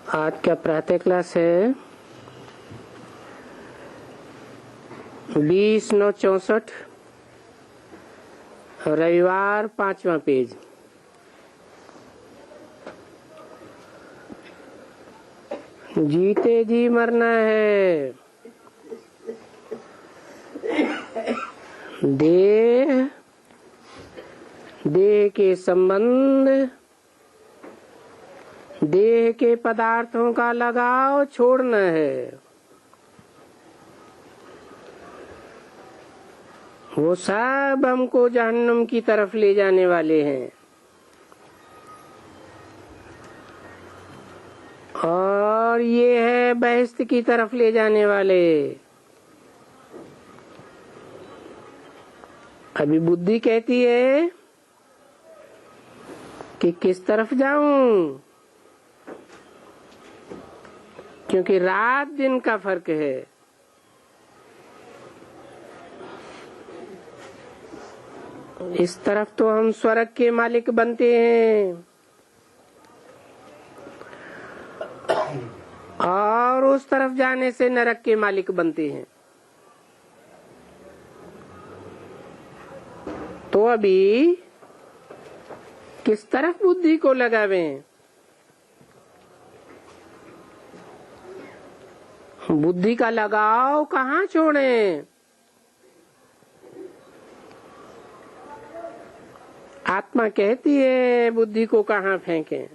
आज का प्रातः क्लास है 20/9/64, रविवार, 5वां पेज। जीते जी मरना है। देह के संबंध, देह के पदार्थों का लगाव छोड़ना है। वो सब हमको जहन्नुम की तरफ ले जाने वाले हैं और ये है बहिश्त की तरफ ले जाने वाले। अभी बुद्धि कहती है कि किस तरफ जाऊं, क्योंकि रात दिन का फर्क है। इस तरफ तो हम स्वर्ग के मालिक बनते हैं और उस तरफ जाने से नरक के मालिक बनते हैं। तो अभी किस तरफ बुद्धि को लगावें? बुद्धि का लगाव कहाँ छोड़ें? आत्मा कहती है बुद्धि को कहाँ फेंकें?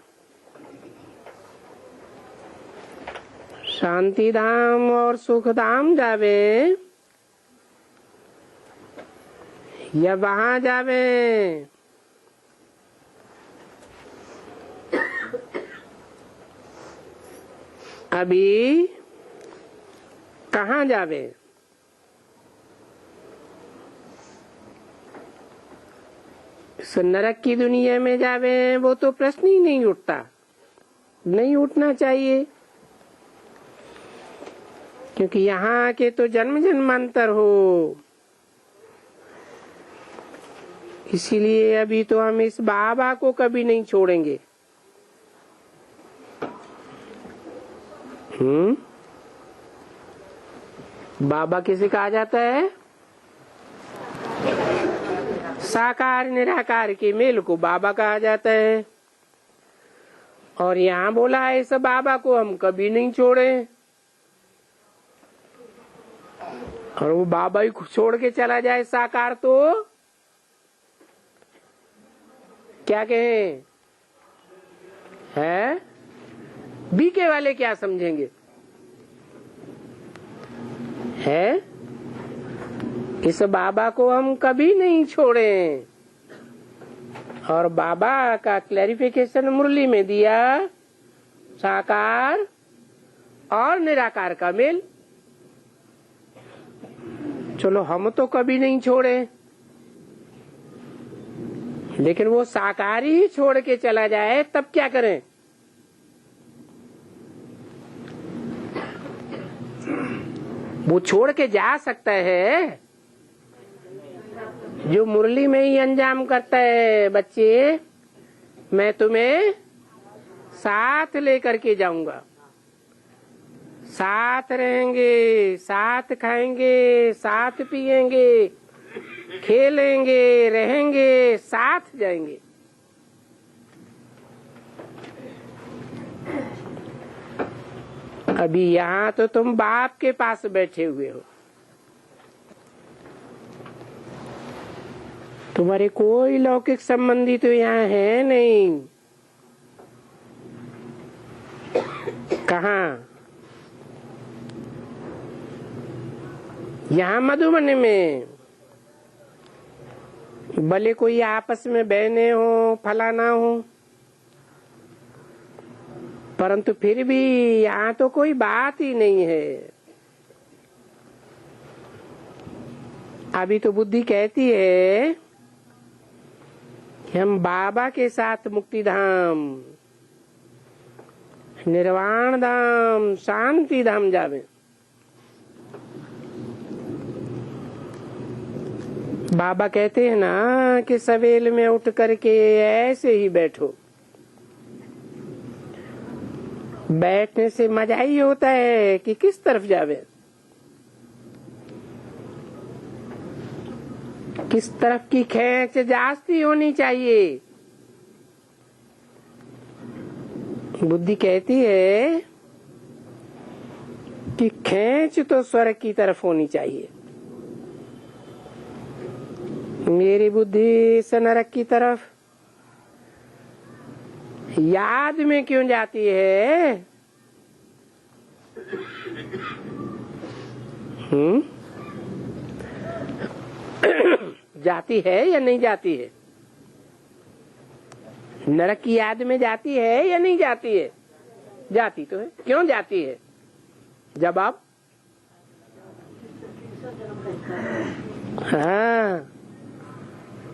शांति धाम और सुख धाम जावे या वहां जावे? अभी कहाँ जावे? नरक की दुनिया में जावे? वो तो प्रश्न ही नहीं उठता, नहीं उठना चाहिए, क्योंकि यहाँ के तो जन्म जन्मांतर हो। इसीलिए अभी तो हम इस बाबा को कभी नहीं छोड़ेंगे। बाबा किसे कहा जाता है? साकार निराकार के मेल को बाबा कहा जाता है। और यहाँ बोला है इस बाबा को हम कभी नहीं छोड़े, और वो बाबा ही छोड़ के चला जाए साकार तो क्या कहें? है बीके वाले क्या समझेंगे? है इस बाबा को हम कभी नहीं छोड़े। और बाबा का क्लैरिफिकेशन मुरली में दिया, साकार और निराकार का मेल। चलो हम तो कभी नहीं छोड़े, लेकिन वो साकार ही छोड़ के चला जाए तब क्या करें? वो छोड़ के जा सकता है जो मुरली में ही अंजाम करता है, बच्चे मैं तुम्हें साथ लेकर के जाऊंगा, साथ रहेंगे, साथ खाएंगे, साथ पिएंगे, खेलेंगे, रहेंगे, साथ जाएंगे। अभी यहाँ तो तुम बाप के पास बैठे हुए हो, तुम्हारे कोई लौकिक संबंधी तो यहाँ है नहीं। कहाँ? यहाँ मधुबन में भले कोई आपस में बहने हो, फलाना हो, परंतु फिर भी यहाँ तो कोई बात ही नहीं है। अभी तो बुद्धि कहती है कि हम बाबा के साथ मुक्ति धाम, निर्वाण धाम, शांति धाम जावे। बाबा कहते हैं ना कि सवेल में उठ करके ऐसे ही बैठो, बैठने से मजा ही होता है कि किस तरफ जावे, किस तरफ की खेच जास्ती होनी चाहिए। बुद्धि कहती है कि खेच तो स्वर्ग की तरफ होनी चाहिए, मेरी बुद्धि से नरक की तरफ याद में क्यों जाती है? जाती है या नहीं जाती है? नरक की याद में जाती है या नहीं जाती है? जाती तो है। क्यों जाती है? जवाब, हाँ,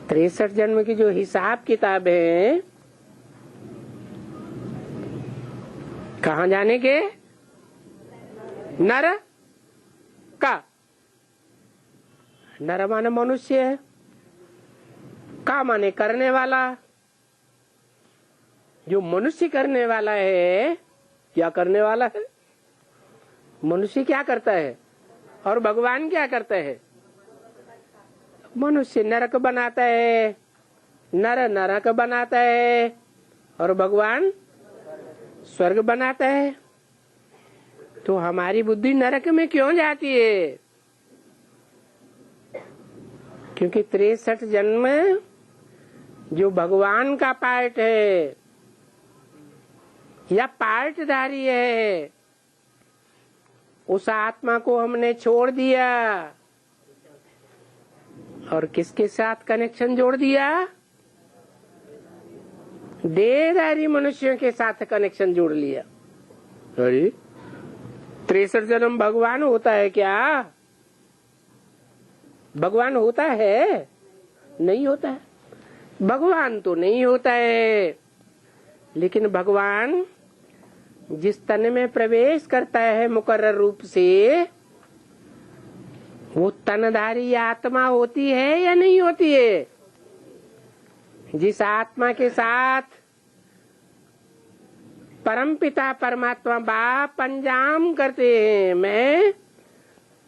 63 जन्म की जो हिसाब किताब है, कहाँ जाने के? नर का। नर माने मनुष्य है, का माने करने वाला। जो मनुष्य करने वाला है, क्या करने वाला है? मनुष्य क्या करता है और भगवान क्या करता है? मनुष्य नरक बनाता है, नर नरक बनाता है और भगवान स्वर्ग बनाता है। तो हमारी बुद्धि नरक में क्यों जाती है? क्योंकि 63 जन्म जो भगवान का पार्ट है या पार्टधारी है, उस आत्मा को हमने छोड़ दिया और किसके साथ कनेक्शन जोड़ दिया? देहधारी मनुष्यों के साथ कनेक्शन जोड़ लिया। अरे 63 जन्म भगवान होता है क्या? भगवान होता है? नहीं होता है। भगवान तो नहीं होता है, लेकिन भगवान जिस तन में प्रवेश करता है मुकर्रर रूप से, वो तनधारी आत्मा होती है या नहीं होती है? जिस आत्मा के साथ परमपिता परमात्मा बाप पंजाम करते हैं, मैं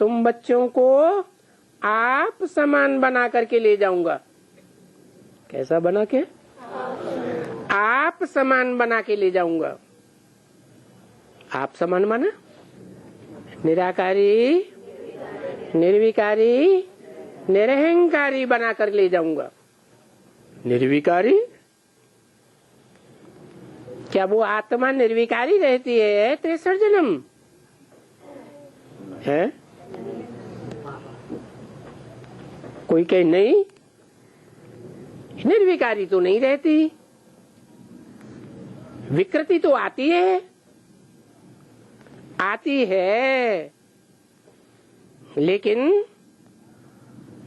तुम बच्चों को आप समान बना करके ले जाऊंगा। कैसा बना के? आप समान बना के ले जाऊंगा। आप समान माना निराकारी, निर्विकारी, निरहंकारी बनाकर ले जाऊंगा। निर्विकारी? क्या वो आत्मा निर्विकारी रहती है 63 जन्म है? कोई कहे नहीं, निर्विकारी तो नहीं रहती, विकृति तो आती है, आती है, लेकिन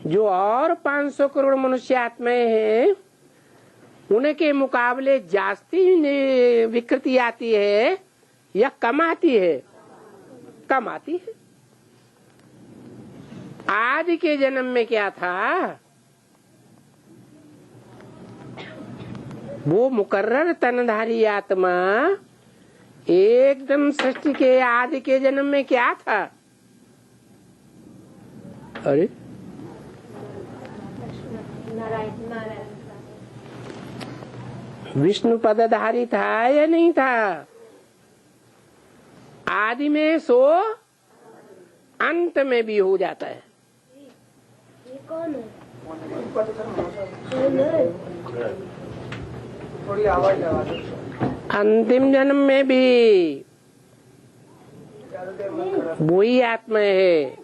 जो और 500 करोड़ मनुष्य आत्माएं हैं, उनके मुकाबले जास्ती विकृति आती है या कम आती है? कम आती है। आज के जन्म में क्या था? वो मुकर्रर तनधारी आत्मा एकदम सृष्टि के आदि के जन्म में क्या था? अरे विष्णु पदधारी था या नहीं था? आदि में सो अंत में भी हो जाता है। ये कौन है? थोड़ी आवाज लगा दो। अंतिम जन्म में भी वही आत्मा है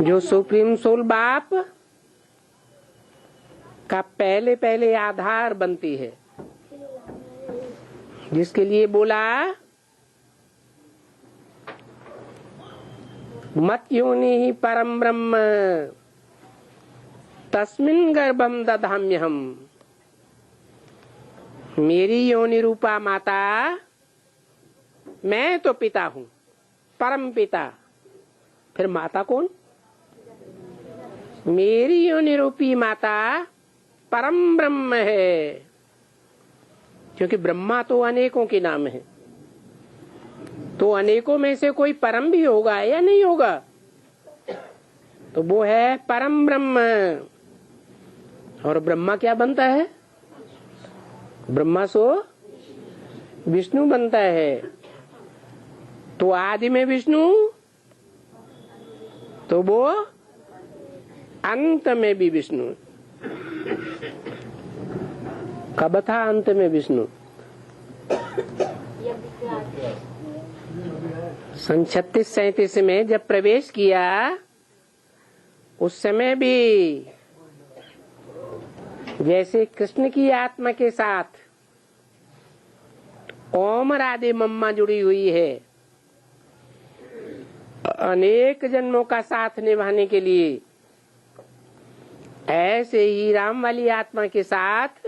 जो सुप्रीम सोल बाप का पहले पहले आधार बनती है, जिसके लिए बोला मत योनि ही परम ब्रह्म तस्मिन् गर्भम दधाम्यहम्। मेरी योनि रूपा माता, मैं तो पिता हूँ, परम पिता। फिर माता कौन? मेरी योनि रूपी माता परम ब्रह्म है। क्योंकि ब्रह्मा तो अनेकों के नाम है, तो अनेकों में से कोई परम भी होगा या नहीं होगा? तो वो है परम ब्रह्म। और ब्रह्मा क्या बनता है? ब्रह्मा सो विष्णु बनता है। तो आदि में विष्णु, तो वो अंत में भी विष्णु। कब था अंत में विष्णु? सन 36-37 में जब प्रवेश किया, उस समय भी जैसे कृष्ण की आत्मा के साथ ओम राधे मम्मा जुड़ी हुई है, अनेक जन्मों का साथ निभाने के लिए, ऐसे ही राम वाली आत्मा के साथ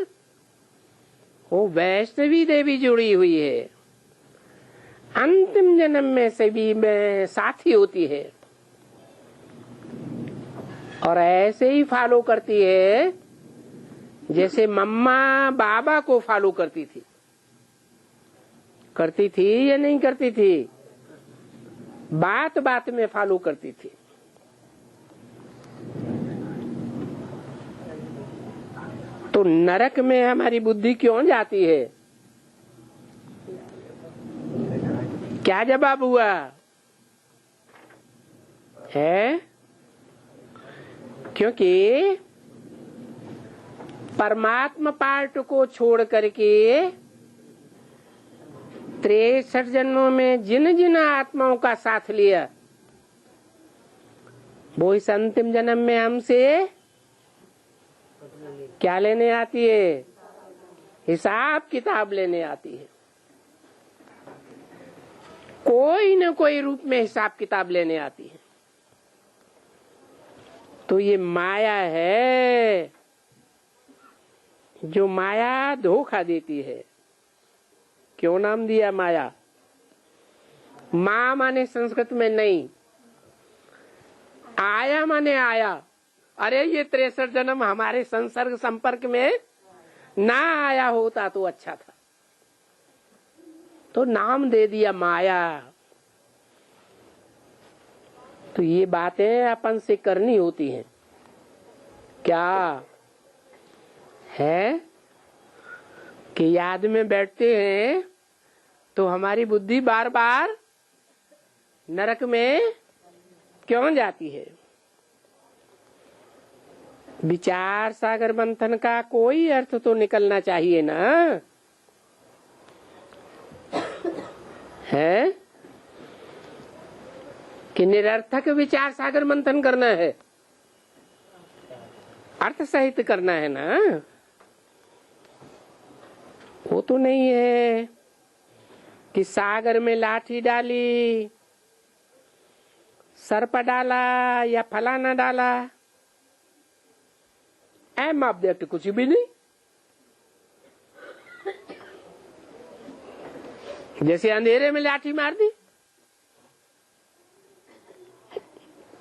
वो वैष्णवी देवी जुड़ी हुई है। अंतिम जन्म में सभी में साथी होती है और ऐसे ही फॉलो करती है जैसे मम्मा बाबा को फॉलो करती थी। करती थी या नहीं करती थी? बात बात में फॉलो करती थी। तो नरक में हमारी बुद्धि क्यों जाती है? क्या जवाब हुआ है? क्योंकि परमात्मा पार्ट को छोड़ करके 63 जन्मों में जिन जिन आत्माओं का साथ लिया, वो इस अंतिम जन्म में हमसे क्या लेने आती है? हिसाब किताब लेने आती है। कोई न कोई रूप में हिसाब किताब लेने आती है। तो ये माया है, जो माया धोखा देती है। क्यों नाम दिया माया? माँ माने संस्कृत में नहीं, आया माने आया। अरे ये 63 जन्म हमारे संसर्ग संपर्क में ना आया होता तो अच्छा था, तो नाम दे दिया माया। तो ये बातें अपन से करनी होती हैं। क्या है कि याद में बैठते हैं तो हमारी बुद्धि बार बार नरक में क्यों जाती है? विचार सागर मंथन का कोई अर्थ तो निकलना चाहिए ना, है कि निरर्थक विचार सागर मंथन करना है? अर्थ सहित करना है ना। वो तो नहीं है कि सागर में लाठी डाली, सर्प डाला या फलाना डाला, एम ऑब्जेक्ट कुछ भी नहीं। जैसे अंधेरे में लाठी मार दी,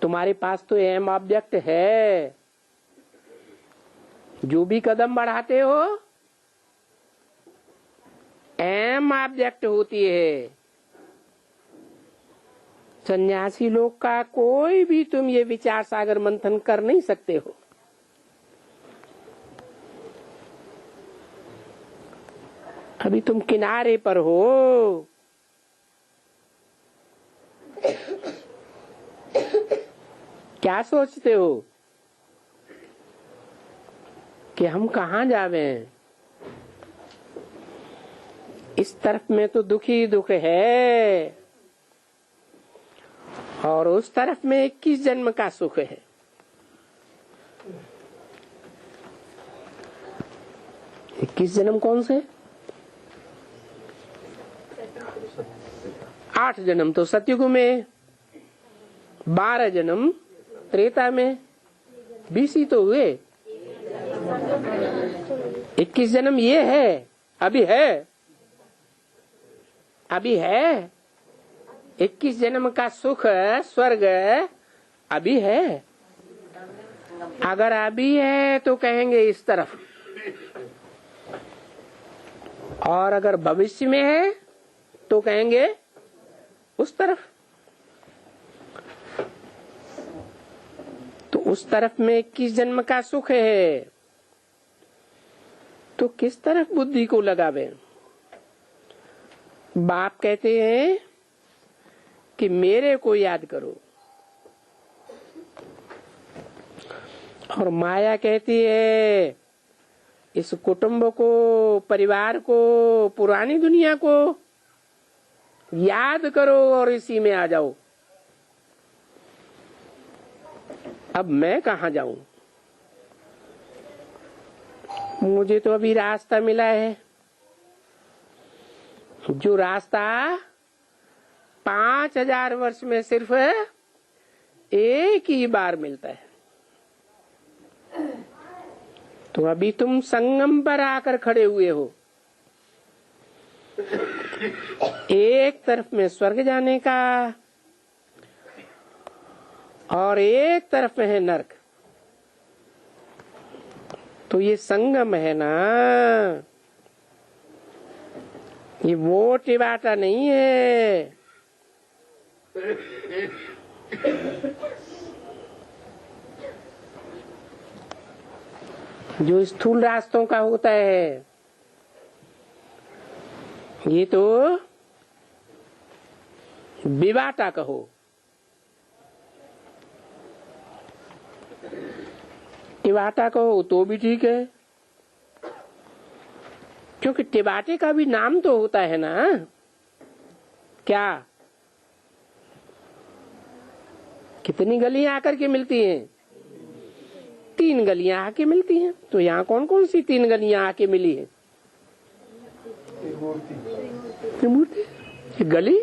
तुम्हारे पास तो एम ऑब्जेक्ट है। जो भी कदम बढ़ाते हो एम ऑब्जेक्ट होती है। सन्यासी लोग का कोई भी तुम ये विचार सागर मंथन कर नहीं सकते हो। अभी तुम किनारे पर हो। क्या सोचते हो कि हम कहाँ जावे? इस तरफ में तो दुख ही दुख है और उस तरफ में 21 जन्म का सुख है। इक्कीस जन्म कौन से? 8 जन्म तो सतयुग में, 12 जन्म त्रेता में, 20 ही तो हुए। 21 जन्म ये है, अभी है, अभी है। 21 जन्म का सुख स्वर्ग अभी है। अगर अभी है तो कहेंगे इस तरफ, और अगर भविष्य में है तो कहेंगे उस तरफ। तो उस तरफ में 21 जन्म का सुख है, तो किस तरफ बुद्धि को लगावे? बाप कहते हैं कि मेरे को याद करो, और माया कहती है इस कुटुंब को, परिवार को, पुरानी दुनिया को याद करो और इसी में आ जाओ। अब मैं कहाँ जाऊं? मुझे तो अभी रास्ता मिला है, जो रास्ता 5000 वर्ष में सिर्फ एक ही बार मिलता है। तो अभी तुम संगम पर आकर खड़े हुए हो, एक तरफ में स्वर्ग जाने का और एक तरफ में है नरक। तो ये संगम है ना, ये वो टिबाटा नहीं है। जो स्थूल रास्तों का होता है, ये तो विवाटा कहो। टिबाटा कहो तो भी ठीक है, क्योंकि टिबाटे का भी नाम तो होता है ना। क्या कितनी गलियां आकर के मिलती हैं? 3 गलियां आके मिलती हैं। तो यहाँ कौन कौन सी 3 गलियां आके मिली है? त्रिमूर्ति गली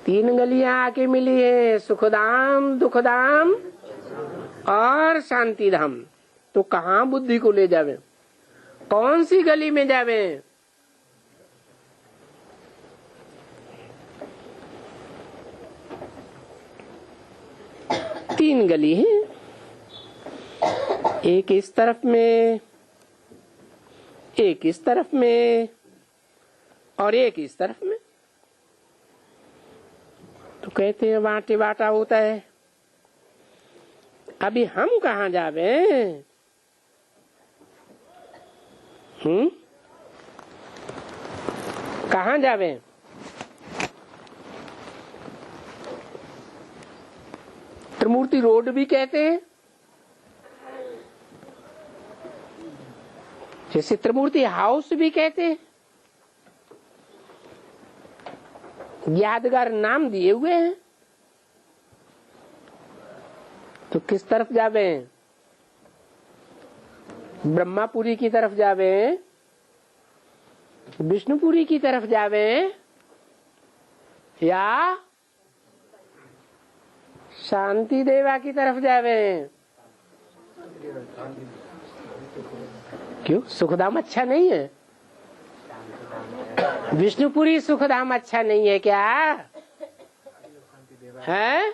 3 गलियां आके मिली है, सुखधाम, दुखधाम और शांतिधाम। तो कहाँ बुद्धि को ले जावे? कौन सी गली में जावे? तीन गली है, एक इस तरफ में, एक इस तरफ में और एक इस तरफ में। तो कहते हैं वहां टिबाटा होता है। अभी हम कहाँ जावे? कहाँ जावे? त्रिमूर्ति रोड भी कहते हैं, जैसे त्रिमूर्ति हाउस भी कहते हैं। यादगार नाम दिए हुए हैं। तो किस तरफ जावे? ब्रह्मापुरी की तरफ जावे, विष्णुपुरी की तरफ जावे, या शांति देवा की तरफ जावे? क्यों? सुखधाम अच्छा नहीं है? विष्णुपुरी सुखधाम अच्छा नहीं है क्या? है?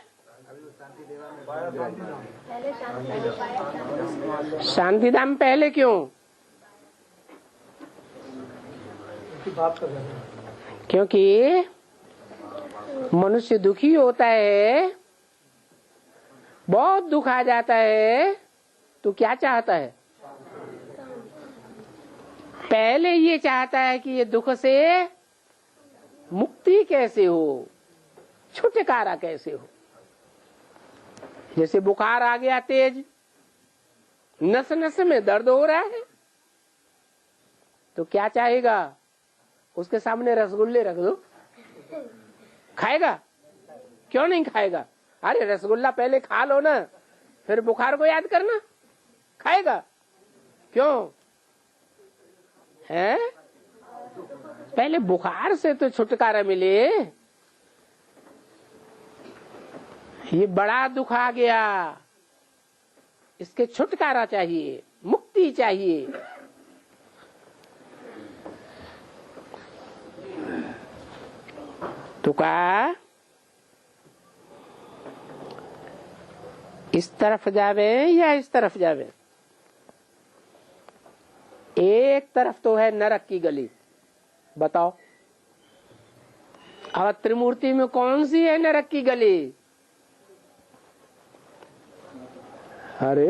शांतिधाम पहले क्यों? क्योंकि मनुष्य दुखी होता है, बहुत दुख आ जाता है, तो क्या चाहता है? पहले ये चाहता है कि ये दुख से मुक्ति कैसे हो, छुटकारा कैसे हो। जैसे बुखार आ गया तेज, नस नस में दर्द हो रहा है, तो क्या चाहेगा? उसके सामने रसगुल्ले रख दो, खाएगा? क्यों नहीं खाएगा? अरे रसगुल्ला पहले खा लो ना, फिर बुखार को याद करना। खाएगा? क्यों है? पहले बुखार से तो छुटकारा मिले। ये बड़ा दुख आ गया, इसके छुटकारा चाहिए, मुक्ति चाहिए। तो का इस तरफ जावे या इस तरफ जावे? एक तरफ तो है नरक की गली, बताओ अब त्रिमूर्ति में कौन सी है नरक की गली? अरे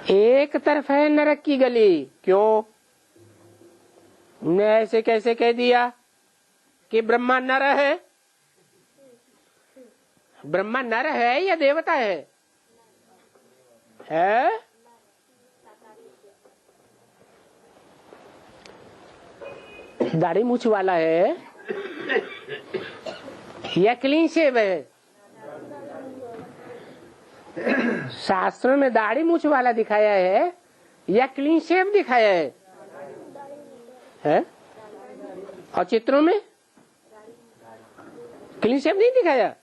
एक तरफ है नरक की गली। क्यों? ने ऐसे कैसे कह दिया कि ब्रह्मा नर है? ब्रह्मा नर है या देवता है? दाढ़ी मूछ वाला है या क्लीन शेव है? शास्त्रों में दाढ़ी मूछ वाला दिखाया है या क्लीन शेव दिखाया है? और चित्रों में क्लीन शेव नहीं दिखाया।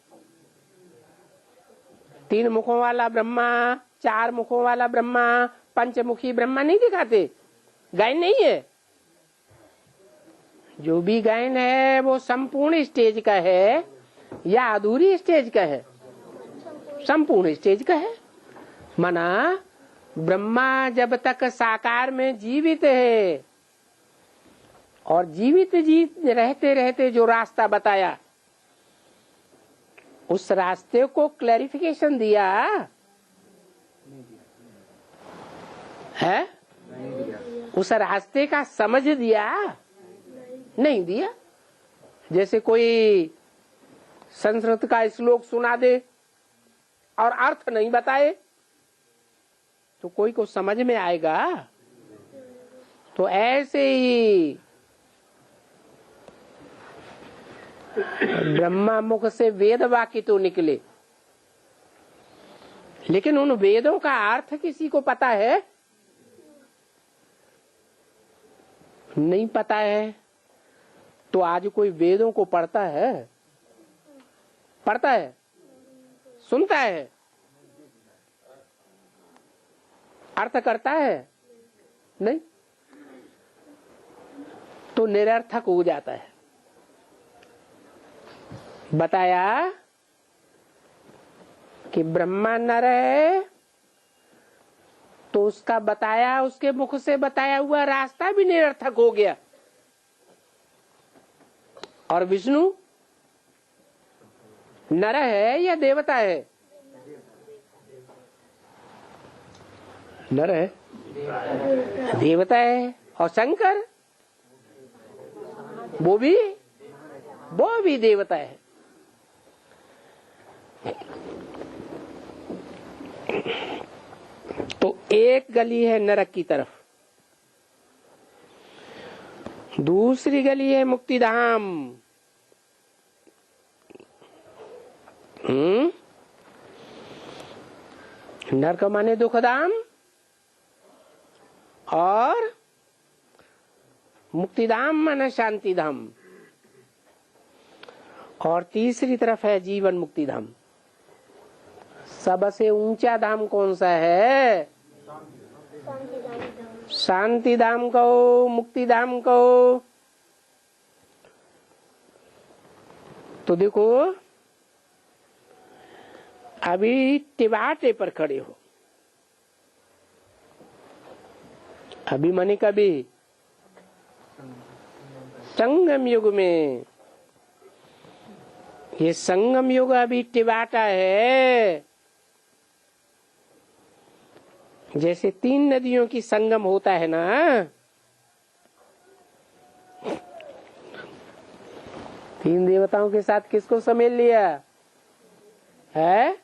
3 मुखों वाला ब्रह्मा, 4 मुखों वाला ब्रह्मा, पंचमुखी ब्रह्मा नहीं दिखाते। गायन नहीं है। जो भी गायन है वो संपूर्ण स्टेज का है या अधूरी स्टेज का है? संपूर्ण स्टेज का है। माना ब्रह्मा जब तक साकार में जीवित है और जीवित रहते रहते जो रास्ता बताया, उस रास्ते को क्लैरिफिकेशन दिया है? उस रास्ते का समझ दिया? नहीं दिया। जैसे कोई संस्कृत का श्लोक सुना दे और अर्थ नहीं बताए तो कोई को समझ में आएगा? तो ऐसे ही ब्रह्मा मुख से वेद वाक्य तो निकले, लेकिन उन वेदों का अर्थ किसी को पता है? नहीं पता है। तो आज कोई वेदों को पढ़ता है? पढ़ता है? सुनता है? अर्थ करता है? नहीं। तो निरर्थक हो जाता है। बताया कि ब्रह्मा नर है तो उसका बताया, उसके मुख से बताया हुआ रास्ता भी निरर्थक हो गया। और विष्णु नर है या देवता है? नर है, देवता है। और शंकर वो भी देवता है। तो एक गली है नरक की तरफ, दूसरी गली है मुक्तिधाम। नरक माने दुखधाम और मुक्तिधाम माने शांतिधाम। और तीसरी तरफ है जीवन मुक्तिधाम। सबसे ऊंचा धाम कौन सा है? शांति धाम कहो, मुक्ति धाम कहो। तो देखो अभी टिबाटे पर खड़े हो। अभी माने कभी संगम युग में। ये संगम युग अभी टिबाटा है। जैसे 3 नदियों की संगम होता है ना, तीन देवताओं के साथ किसको समेल लिया है?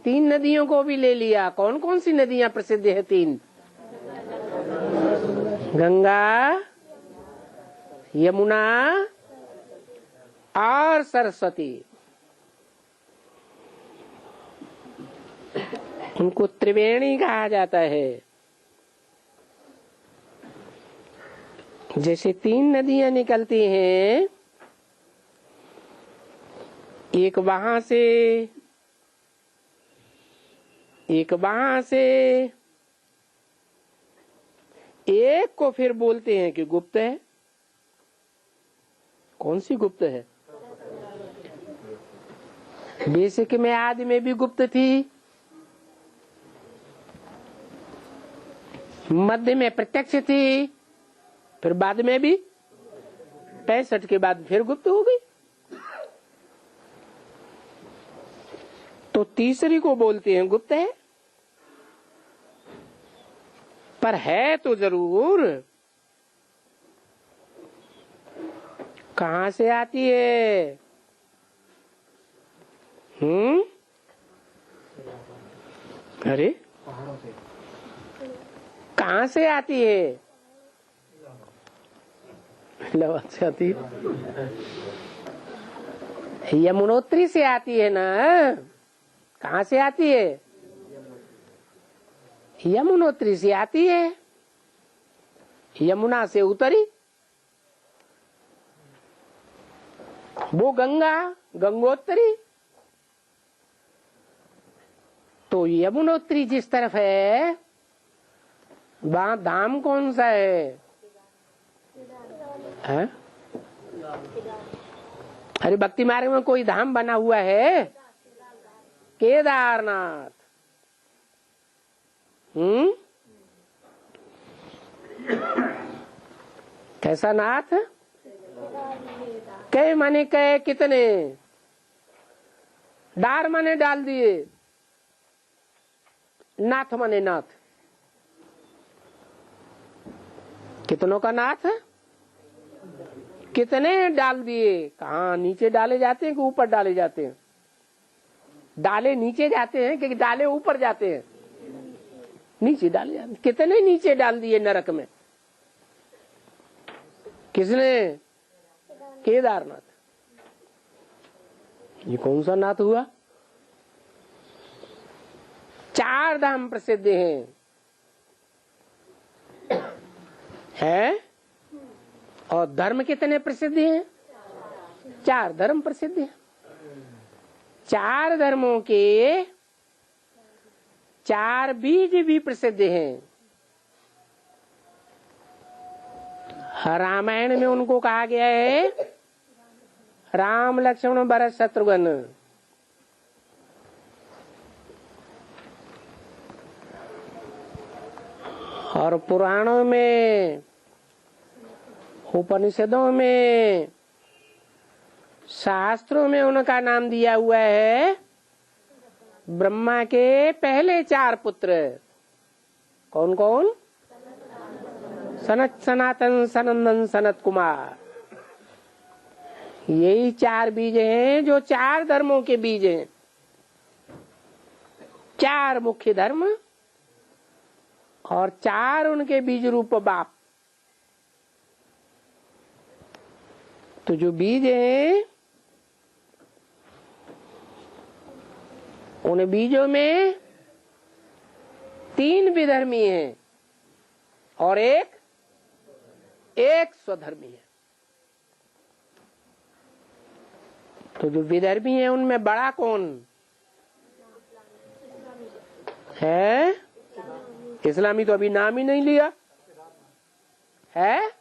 3 नदियों को भी ले लिया। कौन कौन सी नदियां प्रसिद्ध है? 3, गंगा, यमुना और सरस्वती। उनको त्रिवेणी कहा जाता है। जैसे 3 नदियां निकलती हैं, एक वहां से, एक वहां से, एक को फिर बोलते हैं कि गुप्त है। कौन सी गुप्त है? बेसिक में आदि में भी गुप्त थी, मध्य में प्रत्यक्ष थी, फिर बाद में भी 65 के बाद फिर गुप्त हो गई। तो तीसरी को बोलते हैं गुप्त है, पर है तो जरूर। कहां से आती है? अरे कहां से आती है? इलाहाबाद से आती है, यमुनोत्री से आती है ना। कहां से आती है? यमुनोत्री से आती है। यमुना से उतरी, वो गंगा, गंगोत्री। तो यमुनोत्री जिस तरफ है, वहां धाम कौन सा है? अरे भक्ति मार्ग में कोई धाम बना हुआ है? केदारनाथ। कैसा नाथ? कै माने कै कितने, डार माने डाल दिए, नाथ माने नाथ। कितनों का नाथ है? कितने डाल दिए? कहाँ नीचे डाले जाते हैं कि ऊपर डाले जाते हैं? डाले नीचे जाते हैं कि डाले ऊपर जाते हैं? नीचे डाले जाते हैं। कितने नीचे डाल दिए नरक में? किसने? केदारनाथ। ये कौन सा नाथ हुआ? 4 धाम प्रसिद्ध हैं, और धर्म कितने प्रसिद्ध हैं? 4 धर्म प्रसिद्ध हैं। 4 धर्मों के 4 बीज भी प्रसिद्ध हैं। रामायण में उनको कहा गया है राम लक्ष्मण भरत शत्रुघ्न। और पुराणों में, उपनिषदों में, शास्त्रों में उनका नाम दिया हुआ है। ब्रह्मा के पहले 4 पुत्र कौन कौन? सनत, सनातन, सनंदन, सनत कुमार। यही 4 बीज हैं जो 4 धर्मों के बीज हैं। 4 मुख्य धर्म और 4 उनके बीज रूप बाप। तो जो बीज हैं, उन बीजों में 3 विधर्मी हैं और एक स्वधर्मी है। तो जो विधर्मी है उनमें बड़ा कौन है? इस्लामी तो अभी नाम ही नहीं लिया है।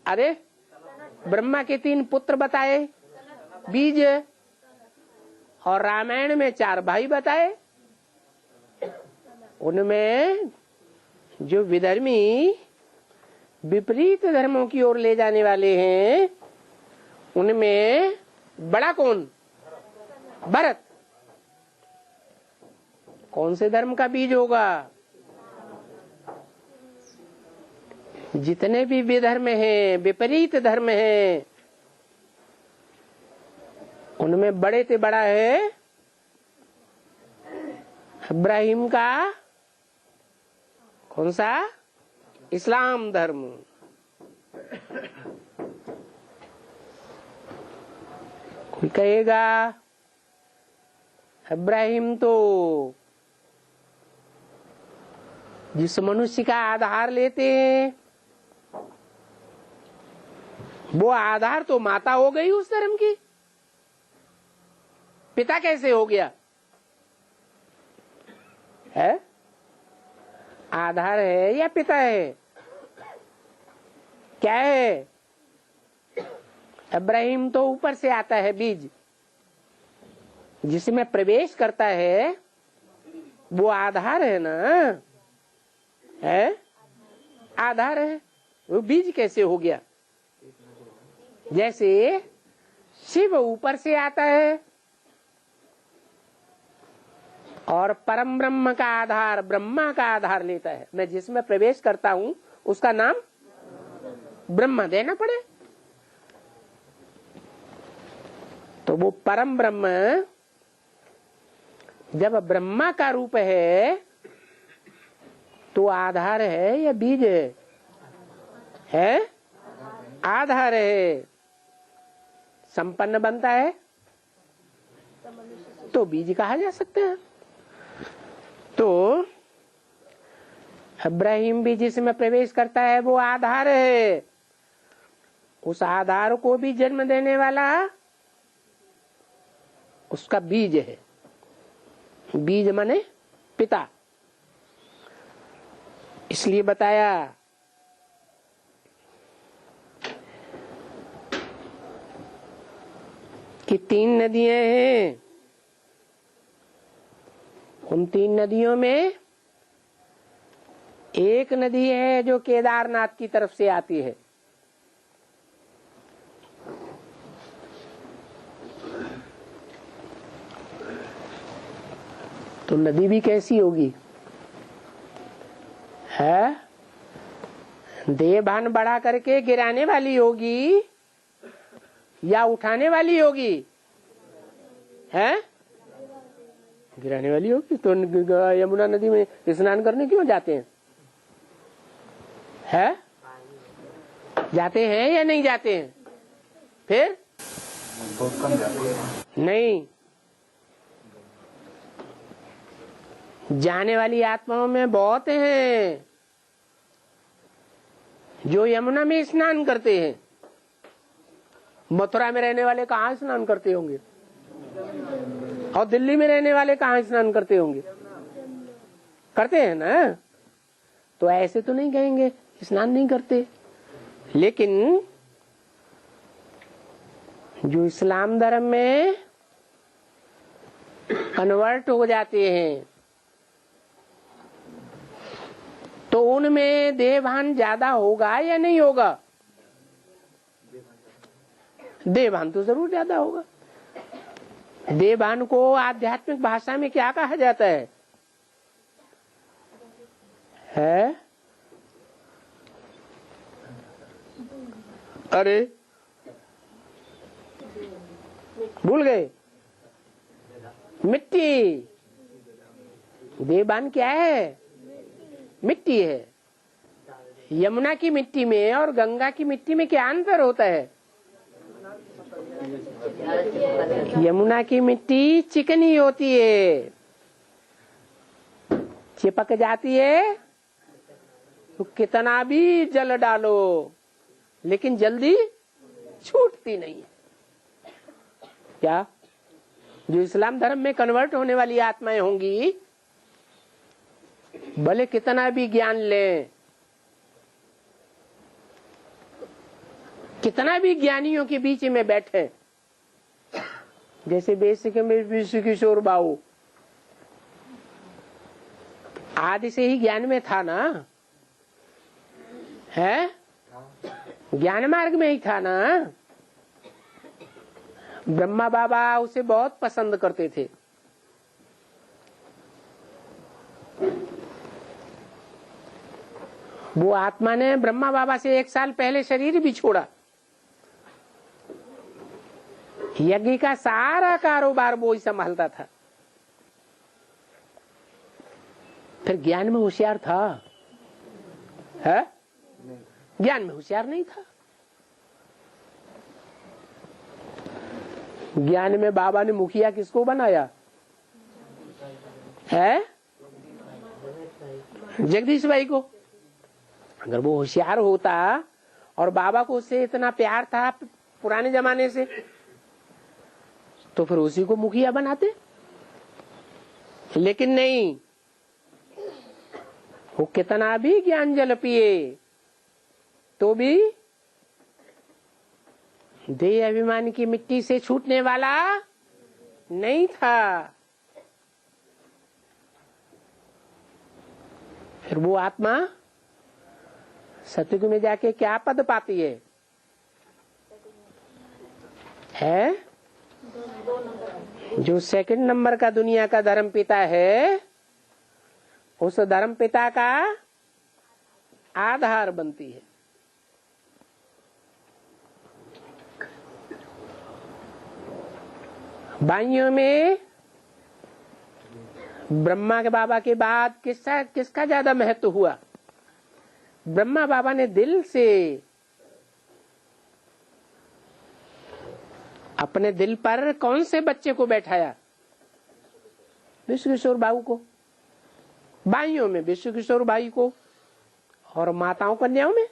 अरे ब्रह्मा के 3 पुत्र बताए बीज, और रामायण में 4 भाई बताए। उनमें जो विधर्मी विपरीत धर्मों की ओर ले जाने वाले हैं, उनमें बड़ा कौन? भरत। कौन से धर्म का बीज होगा? जितने भी विधर्म हैं, विपरीत धर्म हैं, उनमें बड़े से बड़ा है इब्राहिम का कौन सा? इस्लाम धर्म। कोई कहेगा इब्राहिम तो जिस मनुष्य का आधार लेते हैं, वो आधार तो माता हो गई उस धर्म की। पिता कैसे हो गया? है आधार है या पिता है? क्या है? इब्राहिम तो ऊपर से आता है बीज, जिसमें प्रवेश करता है वो आधार है ना। है, आधार है। वो बीज कैसे हो गया? जैसे शिव ऊपर से आता है और परम ब्रह्म का आधार, ब्रह्मा का आधार लेता है। मैं जिसमें प्रवेश करता हूं उसका नाम ब्रह्मा देना पड़े। तो वो परम ब्रह्म जब ब्रह्मा का रूप है तो आधार है या बीज है? आधार है। संपन्न बनता है तो बीज कहा जा सकता है। तो इब्राहिम भी जिसमें प्रवेश करता है वो आधार है। उस आधार को भी जन्म देने वाला उसका बीज है। बीज माने पिता। इसलिए बताया कि 3 नदियां हैं। उन 3 नदियों में एक नदी है जो केदारनाथ की तरफ से आती है। तो नदी भी कैसी होगी? है देवभान बढ़ा करके गिराने वाली होगी या उठाने वाली होगी? है गिराने वाली होगी। तो यमुना नदी में स्नान करने क्यों जाते हैं? है जाते हैं या नहीं जाते हैं? फिर बहुत कम जाते हैं। नहीं, जाने वाली आत्माओं में बहुत हैं जो यमुना में स्नान करते हैं। मथुरा में रहने वाले कहाँ स्नान करते होंगे? और दिल्ली में रहने वाले कहाँ स्नान करते होंगे? करते हैं ना। तो ऐसे तो नहीं कहेंगे स्नान नहीं करते। लेकिन जो इस्लाम धर्म में कन्वर्ट हो जाते हैं तो उनमें देवभान ज्यादा होगा या नहीं होगा? देवभान तो जरूर ज्यादा होगा। देवभान को आध्यात्मिक भाषा में क्या कहा जाता है? अरे भूल गए? मिट्टी। देवभान क्या है? मिट्टी है। यमुना की मिट्टी में और गंगा की मिट्टी में क्या अंतर होता है? यमुना की मिट्टी चिकनी होती है, चिपक जाती है तो कितना भी जल डालो लेकिन जल्दी छूटती नहीं है। क्या जो इस्लाम धर्म में कन्वर्ट होने वाली आत्माएं होंगी भले कितना भी ज्ञान लें, कितना भी ज्ञानियों के बीच में बैठे, जैसे बेसिक में विश्व किशोर बाबू आदि से ही ज्ञान में था ना, है ज्ञान मार्ग में ही था ना। ब्रह्मा बाबा उसे बहुत पसंद करते थे। वो आत्मा ने ब्रह्मा बाबा से 1 साल पहले शरीर भी छोड़ा। यज्ञ का सारा कारोबार वो ही संभालता था। फिर ज्ञान में होशियार था? है ज्ञान में होशियार नहीं था। ज्ञान में बाबा ने मुखिया किसको बनाया है? जगदीश भाई को। अगर वो होशियार होता और बाबा को उससे इतना प्यार था पुराने जमाने से तो फिर उसी को मुखिया बनाते। लेकिन नहीं, वो कितना भी ज्ञान जल पिए तो भी देह अभिमान की मिट्टी से छूटने वाला नहीं था। फिर वो आत्मा सतयुग में जाके क्या पद पाती है? जो सेकंड नंबर का दुनिया का धर्म पिता है, उस धर्म पिता का आधार बनती है। भाइयों में ब्रह्मा के बाबा के बाद किसका ज्यादा महत्व हुआ? ब्रह्मा बाबा ने दिल से अपने दिल पर कौन से बच्चे को बैठाया? विश्व किशोर बाबू को। भाइयों में विश्व किशोर भाई को, और माताओं कन्याओं में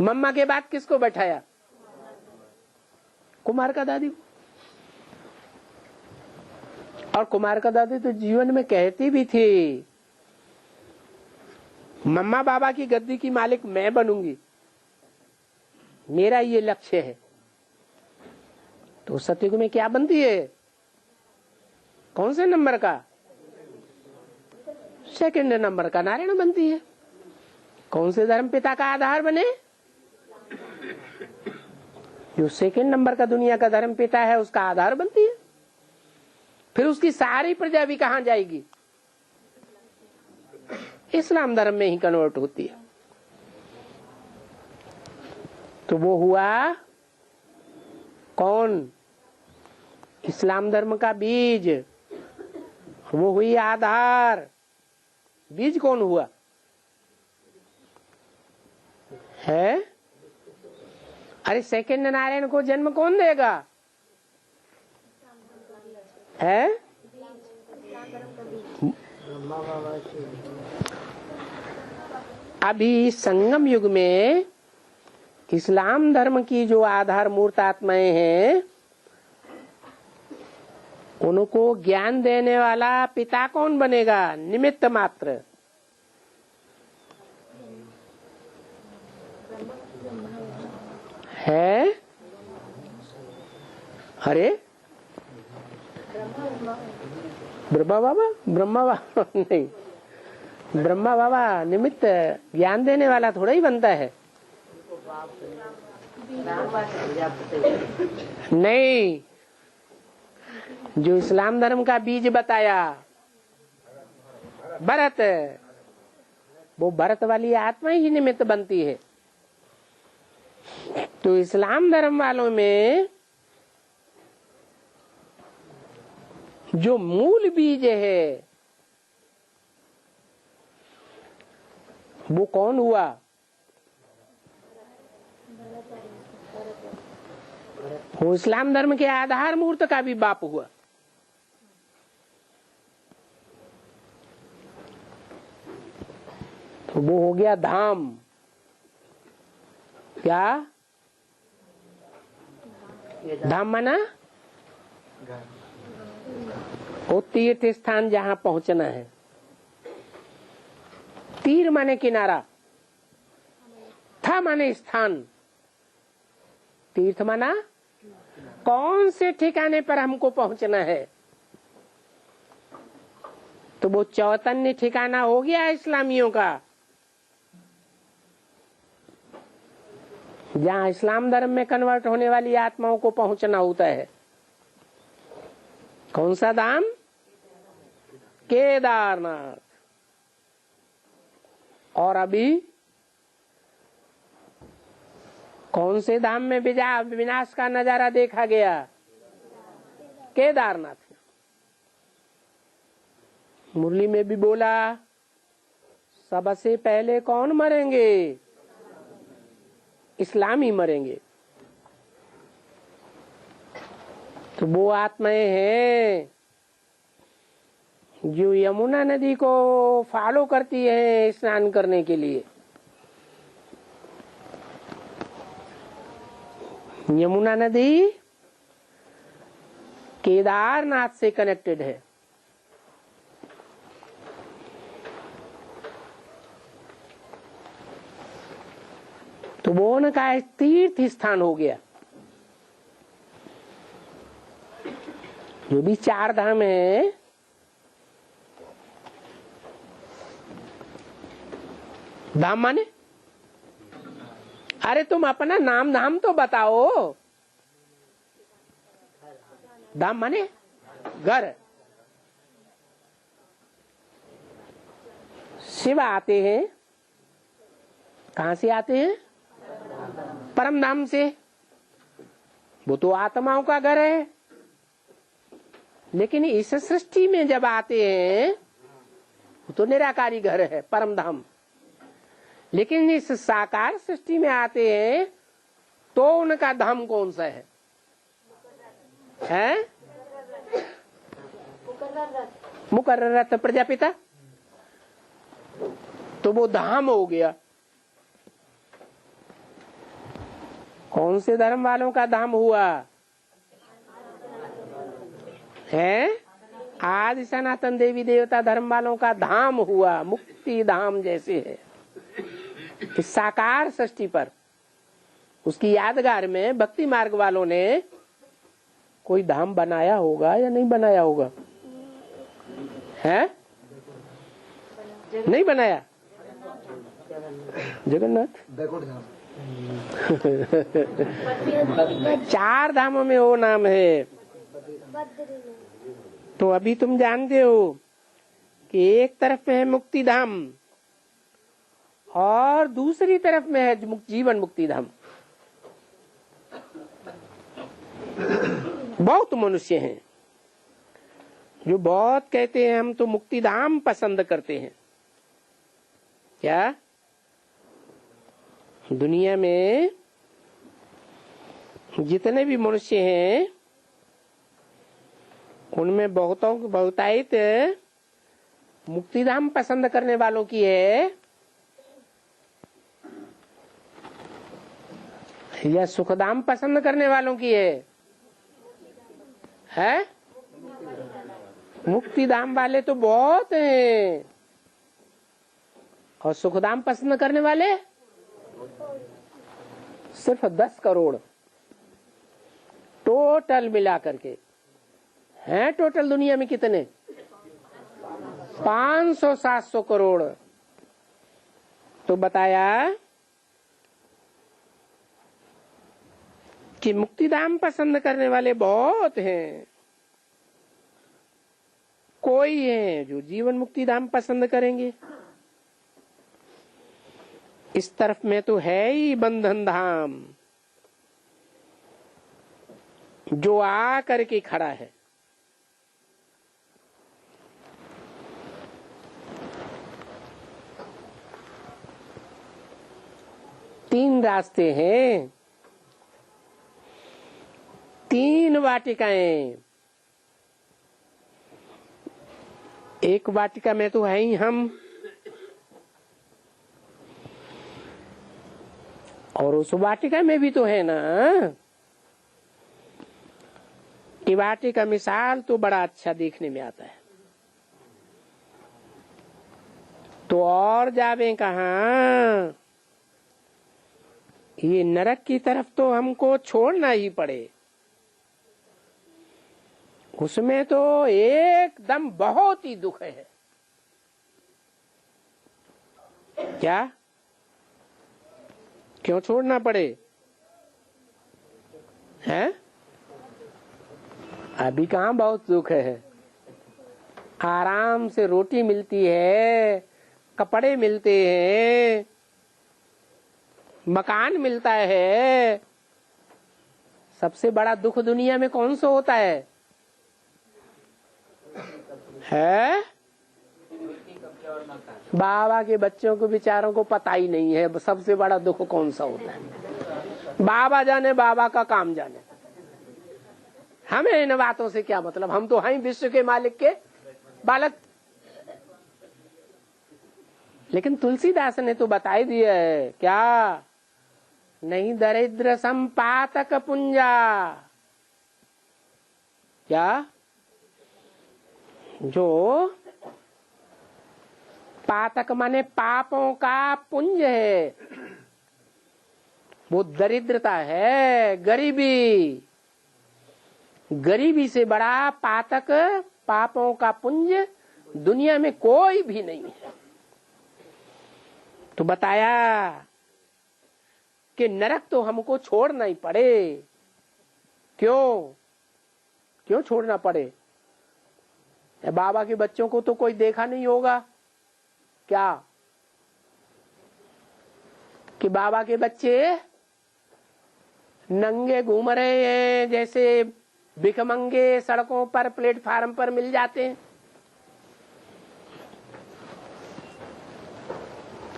मम्मा के बाद किसको बैठाया? कुमार का दादी को। और कुमार का दादी तो जीवन में कहती भी थी, मम्मा बाबा की गद्दी की मालिक मैं बनूंगी, मेरा ये लक्ष्य है। तो सतयुग में क्या बनती है? कौन से नंबर का? सेकंड नंबर का नारायण बनती है। कौन से धर्म पिता का आधार बने? जो सेकंड नंबर का दुनिया का धर्म पिता है, उसका आधार बनती है। फिर उसकी सारी प्रजा भी कहां जाएगी? इस्लाम धर्म में ही कन्वर्ट होती है। तो वो हुआ कौन? इस्लाम धर्म का बीज। वो हुई आधार। बीज कौन हुआ है? अरे सेकंड नारायण को जन्म कौन देगा? है अभी संगम युग में इस्लाम धर्म की जो आधार मूर्त आत्माएं हैं, उनको ज्ञान देने वाला पिता कौन बनेगा? निमित्त मात्र। है? अरे ब्रह्मा बाबा नहीं, ब्रह्मा बाबा निमित्त, ज्ञान देने वाला थोड़ा ही बनता है। नहीं, जो इस्लाम धर्म का बीज बताया भरत, वो भरत वाली आत्मा ही निमित्त बनती है। तो इस्लाम धर्म वालों में जो मूल बीज है, वो कौन हुआ? वो इस्लाम धर्म के आधार मूर्त का भी बाप हुआ। तो वो हो गया धाम। क्या धाम माना? वो तीर्थ स्थान जहां पहुंचना है। तीर माने किनारा, था माने स्थान, तीर्थ माना कौन से ठिकाने पर हमको पहुंचना है। तो वो चौतन्य ठिकाना हो गया इस्लामियों का, जहां इस्लाम धर्म में कन्वर्ट होने वाली आत्माओं को पहुंचना होता है। कौन सा धाम? केदारनाथ। और अभी कौन से धाम में विनाश का नजारा देखा गया? केदारनाथ। मुरली में भी बोला, सबसे पहले कौन मरेंगे? इस्लामी मरेंगे। तो वो आत्माएं हैं जो यमुना नदी को फॉलो करती है स्नान करने के लिए। यमुना नदी केदारनाथ से कनेक्टेड है। तो वो उनका तीर्थ स्थान हो गया। जो भी चार धाम है, धाम माने? अरे तुम अपना नाम धाम तो बताओ। धाम माने घर। शिव आते हैं, कहां से आते हैं? परम धाम से। वो तो आत्माओं का घर है। लेकिन इस सृष्टि में जब आते हैं वो तो निराकारी घर है, परम धाम। लेकिन इस साकार सृष्टि में आते हैं तो उनका धाम कौन सा है? हैं? मुकर्रर प्रजापिता, तो वो धाम हो गया। कौन से धर्म वालों का धाम हुआ है? आदि सनातन देवी देवता धर्म वालों का धाम हुआ, मुक्ति धाम जैसे है। इस साकार सृष्टि पर उसकी यादगार में भक्ति मार्ग वालों ने कोई धाम बनाया होगा या नहीं बनाया होगा? है? नहीं बनाया? जगन्नाथ चार धामों में वो नाम है। तो अभी तुम जानते हो कि एक तरफ में है मुक्ति धाम और दूसरी तरफ में है जीवन मुक्ति धाम। बहुत मनुष्य हैं जो बहुत कहते हैं हम तो मुक्ति धाम पसंद करते हैं। क्या दुनिया में जितने भी मनुष्य हैं उनमें बहुतायत मुक्तिधाम पसंद करने वालों की है या सुखधाम पसंद करने वालों की है? मुक्तिधाम वाले तो बहुत हैं और सुखधाम पसंद करने वाले सिर्फ 10 करोड़ टोटल मिला करके हैं। टोटल दुनिया में कितने? 500-700 करोड़। तो बताया कि मुक्तिधाम पसंद करने वाले बहुत हैं। कोई है जो जीवन मुक्तिधाम पसंद करेंगे। इस तरफ में तो है ही बंधन धाम जो आ करके खड़ा है। तीन रास्ते हैं, 3 वाटिकाएं। एक वाटिका में तो है ही हम, और उस वाटिका में भी तो है ना कि वाटिका मिसाल तो बड़ा अच्छा देखने में आता है। तो और जावे कहाँ? ये नरक की तरफ तो हमको छोड़ना ही पड़े। उसमें तो एकदम बहुत ही दुख है। क्या? क्यों छोड़ना पड़े? हैं? अभी कहाँ बहुत दुख है। आराम से रोटी मिलती है, कपड़े मिलते हैं, मकान मिलता है। सबसे बड़ा दुख दुनिया में कौन सा होता है? बाबा के बच्चों को बेचारों को पता ही नहीं है सबसे बड़ा दुख कौन सा होता है। बाबा जाने, बाबा का काम जाने। हमें इन बातों से क्या मतलब? हम तो हैं विश्व के मालिक के बालक। लेकिन तुलसीदास ने तो बता ही दिया है क्या? नहीं दरिद्र संपातक पुंजा। क्या? जो पातक माने पापों का पुंज है, वो दरिद्रता है, गरीबी। गरीबी से बड़ा पातक, पापों का पुंज दुनिया में कोई भी नहीं है। तो बताया कि नरक तो हमको छोड़ना ही पड़े। क्यों छोड़ना पड़े? बाबा के बच्चों को तो कोई देखा नहीं होगा क्या कि बाबा के बच्चे नंगे घूम रहे हैं, जैसे भिखमंगे सड़कों पर प्लेटफार्म पर मिल जाते हैं,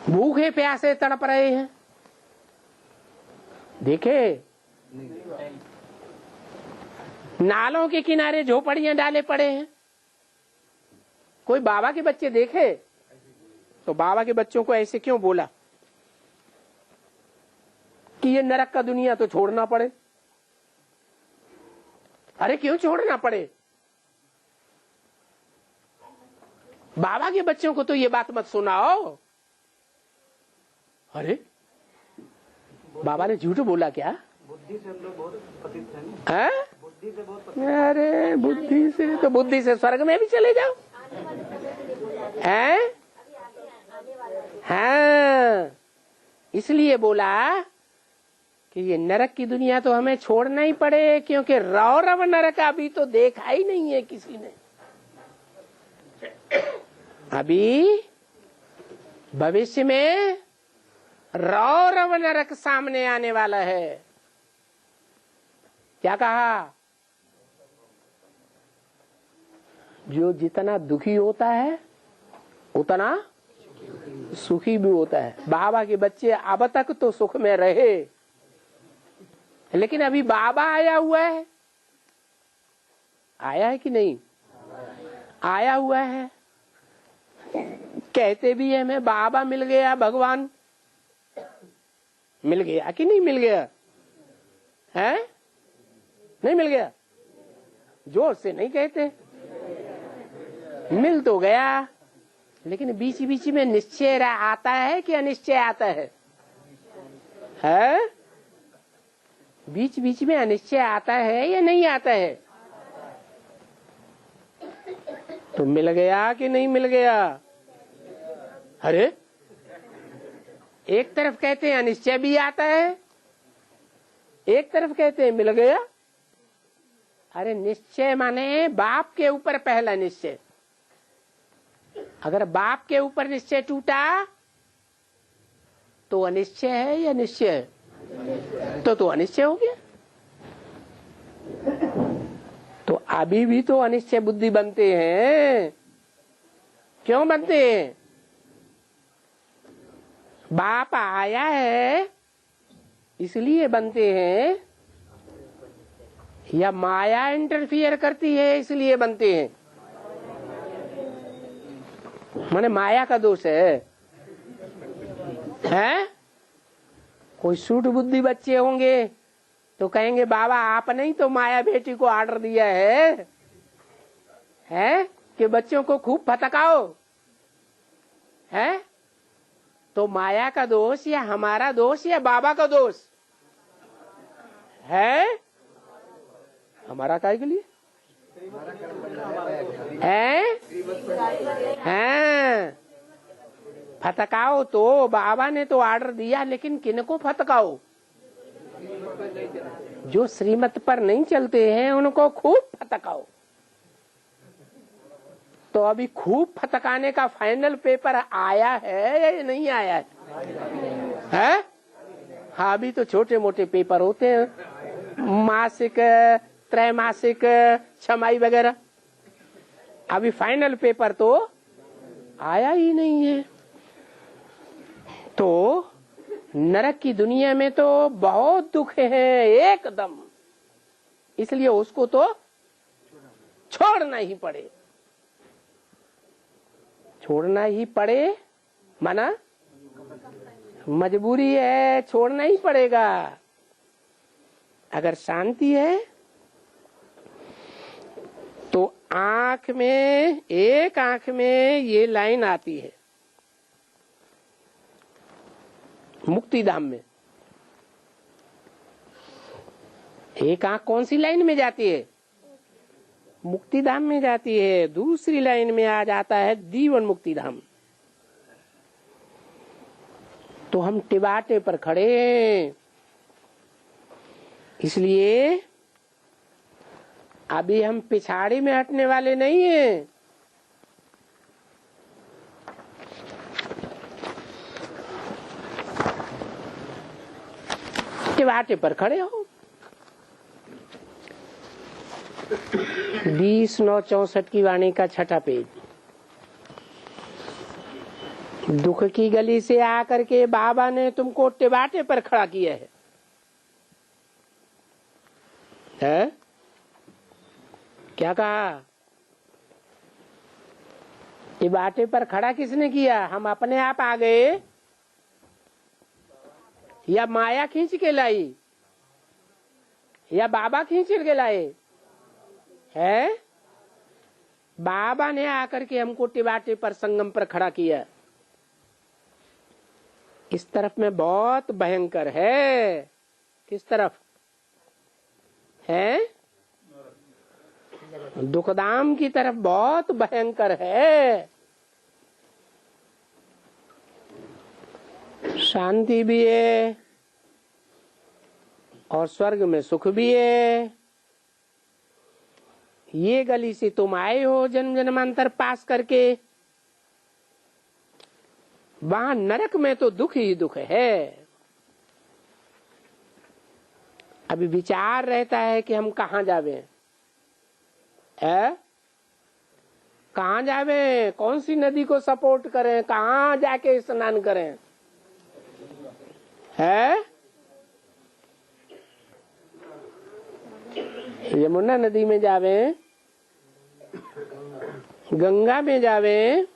भूखे प्यासे तड़प रहे हैं। देखे नालों के किनारे झोपड़ियां डाले पड़े हैं। कोई बाबा के बच्चे देखे तो बाबा के बच्चों को ऐसे क्यों बोला कि ये नरक का दुनिया तो छोड़ना पड़े? अरे क्यों छोड़ना पड़े? बाबा के बच्चों को तो ये बात मत सुनाओ। अरे बाबा ने झूठ बोला क्या? बुद्धि से हम लोग बहुत पतित हैं? बुद्धि से बहुत अरे बुद्धि से स्वर्ग में भी चले जाओ। हैं? हाँ, इसलिए बोला कि ये नरक की दुनिया तो हमें छोड़ना ही पड़े, क्योंकि रौरव नरक अभी तो देखा ही नहीं है किसी ने। अभी भविष्य में रौरव नरक सामने आने वाला है। क्या कहा? जो जितना दुखी होता है उतना सुखी भी होता है। बाबा के बच्चे अब तक तो सुख में रहे, लेकिन अभी बाबा आया हुआ है। आया है कि नहीं? आया हुआ है। कहते भी है मैं बाबा मिल गया, भगवान मिल गया कि नहीं मिल गया? है नहीं मिल गया? जोर से नहीं कहते। मिल तो गया, लेकिन बीच बीच में निश्चय आता है कि अनिश्चय आता है? है? बीच बीच में अनिश्चय आता है या नहीं आता है? तो मिल गया कि नहीं मिल गया? अरे एक तरफ कहते हैं अनिश्चय भी आता है, एक तरफ कहते हैं मिल गया। अरे निश्चय माने बाप के ऊपर पहला निश्चय। अगर बाप के ऊपर निश्चय टूटा तो अनिश्चय है या निश्चय है? तो अनिश्चय हो गया। तो अभी भी तो अनिश्चय बुद्धि बनते हैं। क्यों बनते हैं? बाप आया है इसलिए बनते हैं, या माया इंटरफियर करती है इसलिए बनते हैं? माने माया का दोष है? हैं? कोई सूट बुद्धि बच्चे होंगे तो कहेंगे बाबा आपने ही तो माया बेटी को ऑर्डर दिया है कि बच्चों को खूब फटकाओ। है तो माया का दोष या हमारा दोष या बाबा का दोष है? हमारा काय के लिए है? फटकाओ तो बाबा ने तो ऑर्डर दिया, लेकिन किनको फटकाओ? जो श्रीमत पर नहीं चलते हैं उनको खूब फटकाओ। तो अभी खूब फटकाने का फाइनल पेपर आया है या नहीं आया है? हाँ, अभी तो छोटे मोटे पेपर होते हैं, मासिक, त्रैमासिक, छमाई वगैरह। अभी फाइनल पेपर तो आया ही नहीं है। तो नरक की दुनिया में तो बहुत दुख है एकदम, इसलिए उसको तो छोड़ना ही पड़े। छोड़ना ही पड़े माना मजबूरी है, छोड़ना ही पड़ेगा। अगर शांति है तो आंख में, एक आंख में ये लाइन आती है मुक्तिधाम में। एक आंख कौन सी लाइन में जाती है? मुक्तिधाम में जाती है। दूसरी लाइन में आ जाता है जीवन मुक्तिधाम। तो हम टिबाटे पर खड़े हैं। इसलिए अभी हम पिछाड़ी में हटने वाले नहीं हैं। टिबाटे पर खड़े हो। 20/9/64 की वाणी का 6ठा पेज। दुख की गली से आकर के बाबा ने तुमको टिबाटे पर खड़ा किया है, है? क्या कहा? टिबाटे पर खड़ा किसने किया? हम अपने आप आ गए या माया खींच के लाई या बाबा खींच के लाए? है बाबा ने आकर के हमको टिबाटे पर संगम पर खड़ा किया। इस तरफ में बहुत भयंकर है। किस तरफ है? दुखधाम की तरफ बहुत भयंकर है। शांति भी है और स्वर्ग में सुख भी है। ये गली से तुम आए हो जन्म जन्मांतर पास करके, वहां नरक में तो दुख ही दुख है। अभी विचार रहता है कि हम कहाँ जावे, कहाँ जावे, कौन सी नदी को सपोर्ट करें, कहाँ जाके स्नान करें, है? यमुना नदी में जावे, गंगा में जावे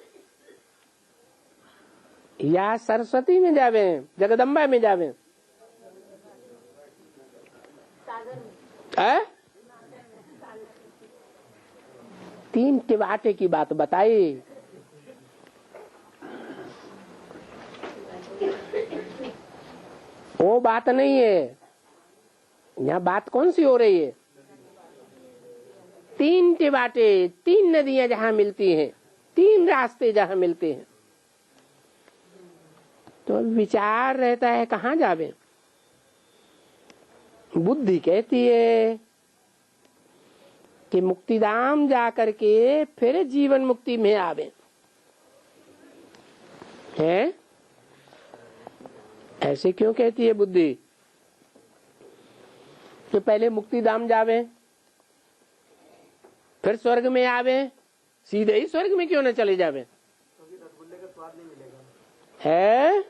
या सरस्वती में जावे, जगदम्बा में जावे, है? 3 टिबाटे की बात बताई। वो बात नहीं है। यहाँ बात कौन सी हो रही है? 3 टिबाटे, 3 नदियां जहाँ मिलती हैं, 3 रास्ते जहाँ मिलते हैं, तो विचार रहता है कहाँ जावे। बुद्धि कहती है कि मुक्तिधाम जाकर के फिर जीवन मुक्ति में आवे, है? ऐसे क्यों कहती है बुद्धि कि पहले मुक्तिधाम जावे फिर स्वर्ग में आवे? सीधे ही स्वर्ग में क्यों न चले जावे? क्योंकि रसगुल्ले का स्वाद नहीं मिलेगा, है?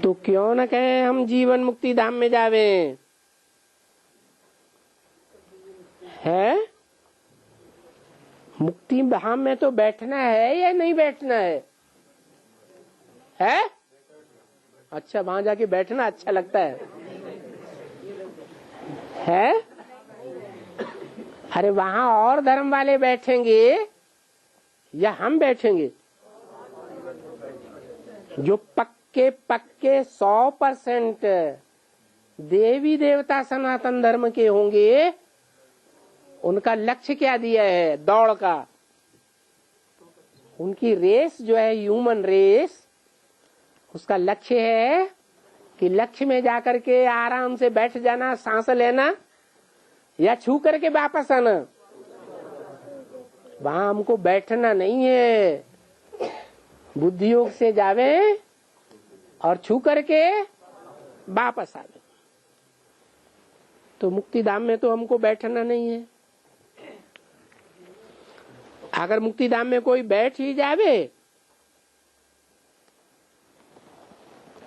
तो क्यों न कहे हम जीवन मुक्ति धाम में जावे, है? मुक्ति धाम में तो बैठना है या नहीं बैठना है? है? अच्छा, वहां जाके बैठना अच्छा लगता है? अरे वहां और धर्म वाले बैठेंगे या हम बैठेंगे? जो पक्के 100% देवी देवता सनातन धर्म के होंगे, उनका लक्ष्य क्या दिया है? दौड़ का। उनकी रेस जो है ह्यूमन रेस, उसका लक्ष्य है कि लक्ष्य में जाकर के आराम से बैठ जाना, सांस लेना या छू करके वापस आना। वहां हमको बैठना नहीं है। बुद्धि योग से जावे और छू करके वापस आवे। तो मुक्तिधाम में तो हमको बैठना नहीं है। अगर मुक्तिधाम में कोई बैठ ही जावे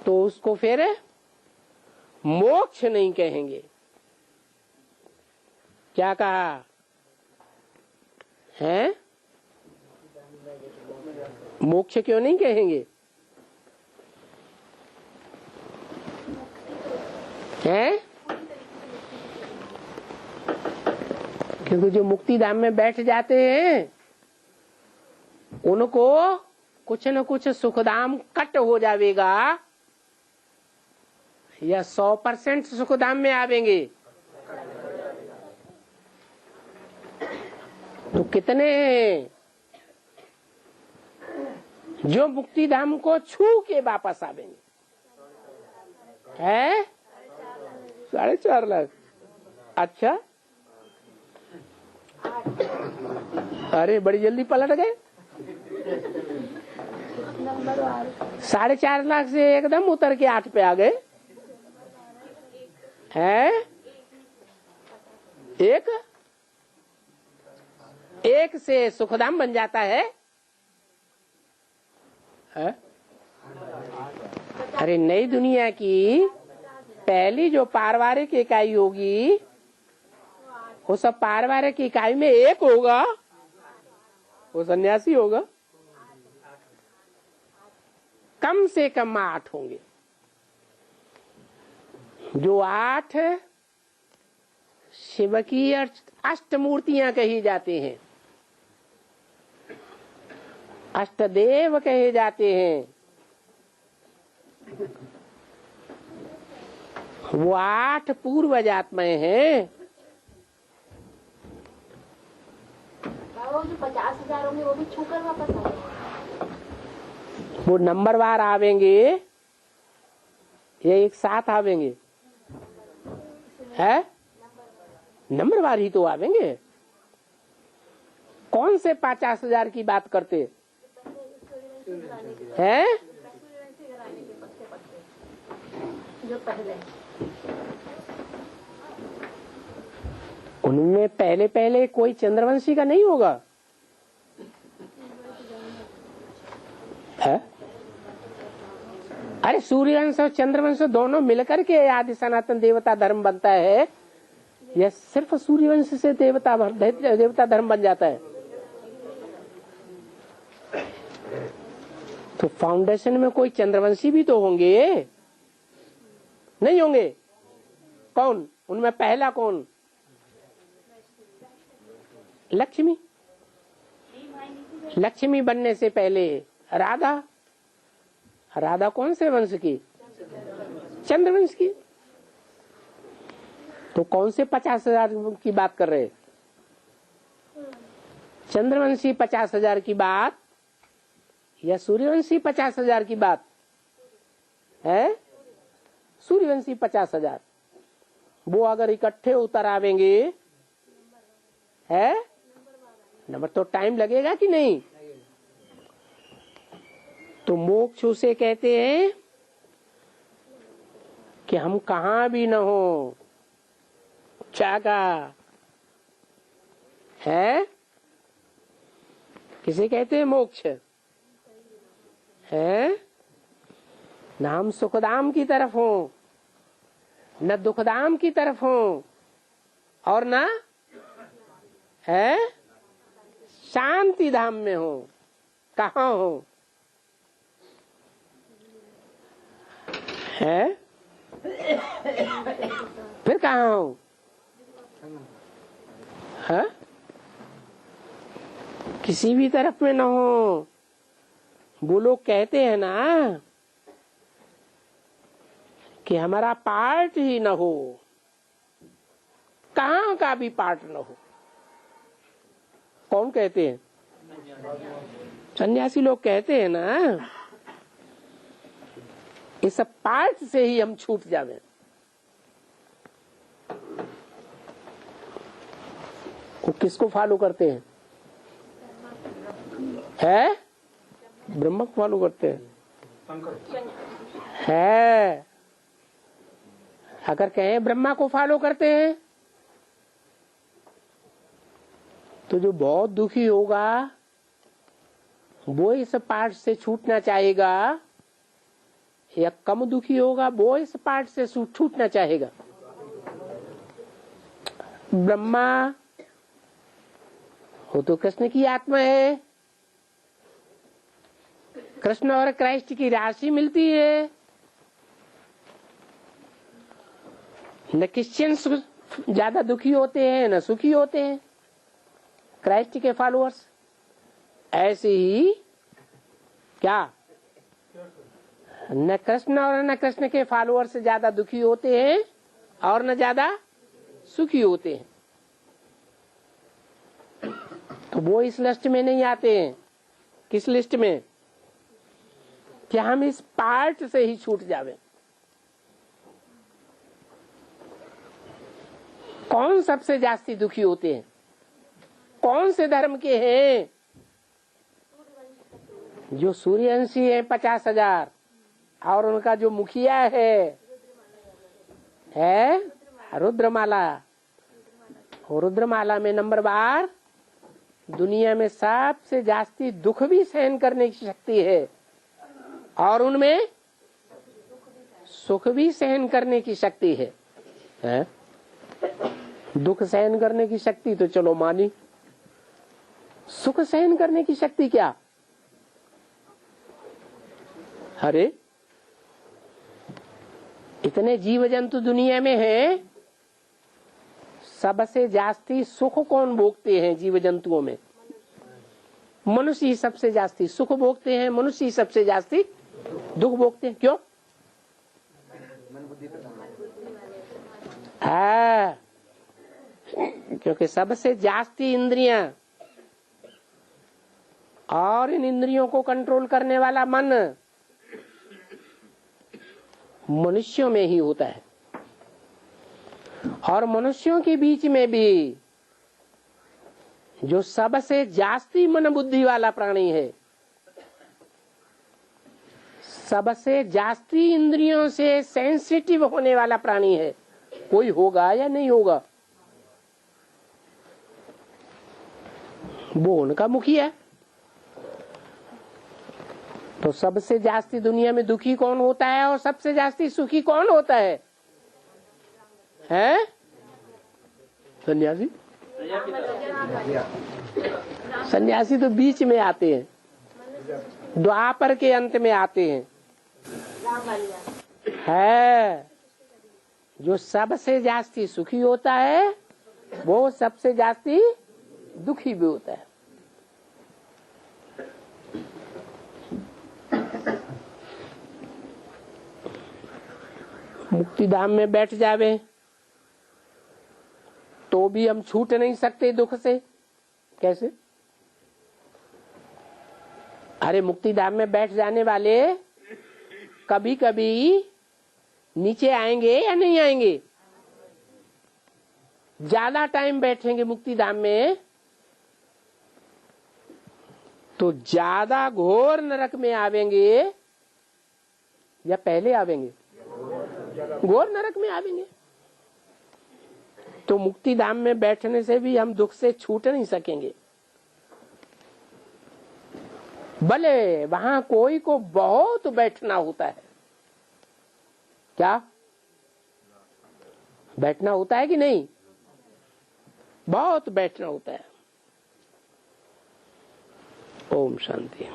तो उसको फिर मोक्ष नहीं कहेंगे। क्या कहा है? मोक्ष क्यों नहीं कहेंगे? हैं? क्योंकि जो मुक्तिधाम में बैठ जाते हैं उनको कुछ न कुछ सुखधाम कट हो जाएगा या 100% सुखधाम में आवेंगे। तो कितने जो मुक्ति धाम को छू के वापस आवेंगे है 4.5 लाख। अच्छा, अरे बड़ी जल्दी पलट गए। 4.5 लाख से एकदम उतर के 8 पे आ गए हैं। एक से सुखधाम बन जाता है। अरे नई दुनिया की पहली जो पारिवारिक इकाई होगी वो सब पारिवारिक इकाई में एक होगा, वो सन्यासी होगा। कम से कम 8 होंगे। जो 8 शिव की अष्टमूर्तियां कही जाती हैं, अष्टदेव कहे जाते हैं। वो 8 पूर्वज आत्माएं हैं। जो 50,000 होंगे वो भी छूकर वापस आएंगे। वो नंबरवार आवेंगे, ये एक साथ आवेंगे है, नंबरवार ही तो आवेंगे। कौन से 50,000 की बात करते हैं? जो पहले उनमें पहले कोई चंद्रवंशी का नहीं होगा है? अरे सूर्यवंश और चंद्रवंश दोनों मिलकर के आदि सनातन देवता धर्म बनता है, या सिर्फ सूर्यवंश से देवता धर्म बन जाता है? तो फाउंडेशन में कोई चंद्रवंशी भी तो होंगे, नहीं होंगे? कौन उनमें पहला? कौन? लक्ष्मी। लक्ष्मी बनने से पहले राधा। राधा कौन से वंश की? चंद्रवंश की। तो कौन से 50,000 की बात कर रहे? चंद्रवंशी 50,000 की बात या सूर्यवंशी 50,000 की बात है? सूर्यवंशी 50,000। वो अगर इकट्ठे उतर आवेंगे है, नंबर तो टाइम लगेगा कि नहीं? तो मोक्ष उसे कहते हैं कि हम कहां भी न हो, चागा है, किसे कहते हैं मोक्ष है? न हम सुखधाम की तरफ हो, न दुखधाम की तरफ हो, और न है शांति धाम में हो। कहाँ हो है? फिर कहाँ हो है? किसी भी तरफ में न हो। वो लोग कहते हैं ना कि हमारा पार्ट ही न हो, कहाँ का भी पार्ट न हो। कौन कहते हैं? सन्यासी लोग कहते हैं ना, इस पार्ट से ही हम छूट जावे। वो किसको फॉलो करते हैं? है? ब्रह्म को फॉलो करते हैं है? अगर कहें ब्रह्मा को फॉलो करते हैं तो जो बहुत दुखी होगा वो इस पार्ट से छूटना चाहेगा, या कम दुखी होगा वो इस पार्ट से छूटना चाहेगा। ब्रह्मा वो तो कृष्ण की आत्मा है, कृष्ण और क्राइस्ट की राशि मिलती है। न क्रिश्चियंस ज्यादा दुखी होते हैं न सुखी होते हैं क्राइस्ट के फॉलोअर्स। ऐसे ही क्या न कृष्ण और न कृष्ण के फॉलोअर्स ज्यादा दुखी होते हैं और न ज्यादा सुखी होते हैं। तो वो इस लिस्ट में नहीं आते हैं। किस लिस्ट में? कि हम इस पार्ट से ही छूट जावे। कौन सबसे जास्ती दुखी होते हैं? कौन से धर्म के हैं? जो सूर्यवंशी है 50,000 और उनका जो मुखिया है रुद्रमाला। रुद्रमाला में नंबर बार दुनिया में सबसे जास्ती दुख भी सहन करने की शक्ति है और उनमें सुख भी सहन करने की शक्ति है? दुख सहन करने की शक्ति तो चलो मानी, सुख सहन करने की शक्ति क्या? अरे इतने जीव जंतु दुनिया में हैं, सबसे जास्ती सुख कौन भोगते हैं जीव जंतुओं में? मनुष्य ही सबसे जास्ती सुख भोगते हैं, मनुष्य ही सबसे जास्ती दुख भोगते हैं। क्यों? क्योंकि सबसे जास्ती इंद्रियां और इन इंद्रियों को कंट्रोल करने वाला मन मनुष्यों में ही होता है। और मनुष्यों के बीच में भी जो सबसे जास्ती मन बुद्धि वाला प्राणी है, सबसे जास्ती इंद्रियों से सेंसिटिव होने वाला प्राणी है, कोई होगा या नहीं होगा? वो उनका मुखिया है। तो सबसे जास्ती दुनिया में दुखी कौन होता है और सबसे जास्ती सुखी कौन होता है? सन्यासी। सन्यासी तो बीच में आते हैं, द्वापर के अंत में आते हैं। जो सबसे जास्ती सुखी होता है वो सबसे जास्ती दुखी भी होता है। मुक्ति धाम में बैठ जावे तो भी हम छूट नहीं सकते दुख से। कैसे? अरे मुक्ति धाम में बैठ जाने वाले कभी कभी नीचे आएंगे या नहीं आएंगे? ज्यादा टाइम बैठेंगे मुक्ति धाम में तो ज्यादा घोर नरक में आवेंगे या पहले आवेंगे? घोर नरक में आवेंगे। तो मुक्ति धाम में बैठने से भी हम दुख से छूट नहीं सकेंगे। भले वहां कोई को बहुत बैठना होता है। क्या बैठना होता है कि नहीं? बहुत बैठना होता है। ओम शांति।